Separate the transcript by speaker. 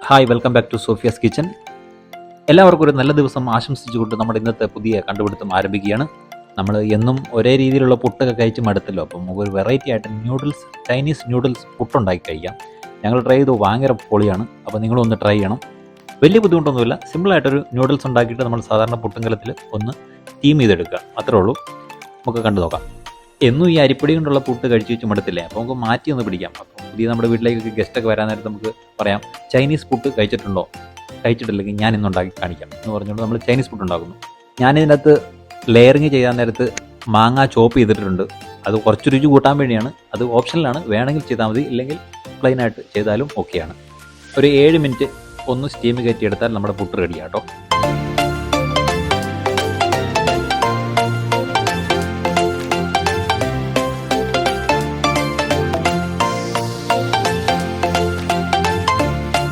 Speaker 1: Hi, welcome back to Sofia's kitchen. എല്ലാവർക്കും ഒരു നല്ല ദിവസം ആശംസിച്ചുകൊണ്ട് നമ്മുടെ ഇന്നത്തെ പുതിയ കണ്ടുപിടുത്തം ആരംഭിക്കുകയാണ്. നമ്മൾ എന്നും ഒരേ രീതിയിലുള്ള പുട്ടൊക്കെ കഴിച്ച് മടുത്തല്ലോ. അപ്പം ഒരു വെറൈറ്റി ആയിട്ട് ചൈനീസ് ന്യൂഡിൽസ് പുട്ടുണ്ടാക്കി കഴിക്കാം. ഞങ്ങൾ ട്രൈ ചെയ്തു, ഭയങ്കര പൊളിയാണ്. അപ്പോൾ നിങ്ങളും ഒന്ന് ട്രൈ ചെയ്യണം. വലിയ ബുദ്ധിമുട്ടൊന്നുമില്ല. സിമ്പിളായിട്ടൊരു ന്യൂഡിൽസ് ഉണ്ടാക്കിയിട്ട് നമ്മൾ സാധാരണ പുട്ടും കലത്തിൽ ഒന്ന് സ്റ്റീം ചെയ്തെടുക്കുക, അത്രേ ഉള്ളൂ. നമുക്ക് കണ്ടു നോക്കാം. എന്നും ഈ അരിപ്പൊടി കൊണ്ടുള്ള പുട്ട് കഴിച്ച് വെച്ച് മടുത്തില്ലേ, അപ്പോൾ നമുക്ക് മാറ്റി ഒന്ന് പിടിക്കാം. അപ്പോൾ പുതിയ നമ്മുടെ വീട്ടിലേക്ക് ഗസ്റ്റൊക്കെ വരാൻ നേരത്ത് നമുക്ക് പറയാം, ചൈനീസ് പുട്ട് കഴിച്ചിട്ടുണ്ടോ? കഴിച്ചിട്ടില്ലെങ്കിൽ ഞാൻ ഇന്നുണ്ടാക്കി കാണിക്കാം എന്ന് പറഞ്ഞുകൊണ്ട് നമ്മൾ ചൈനീസ് പുട്ട് ഉണ്ടാക്കുന്നു. ഞാനിതിനകത്ത് ലെയറിങ് ചെയ്യാൻ നേരത്ത് മാങ്ങ ചോപ്പ് ചെയ്തിട്ടുണ്ട്. അത് കുറച്ച് രുചി കൂട്ടാൻ വേണ്ടിയാണ്. അത് ഓപ്ഷനിലാണ്, വേണമെങ്കിൽ ചെയ്താൽ മതി, ഇല്ലെങ്കിൽ പ്ലെയിനായിട്ട് ചെയ്താലും ഓക്കെയാണ്. ഒരു 7 മിനിറ്റ് ഒന്ന് സ്റ്റീം കയറ്റിയെടുത്താൽ നമ്മുടെ പുട്ട് റെഡിയാട്ടോ.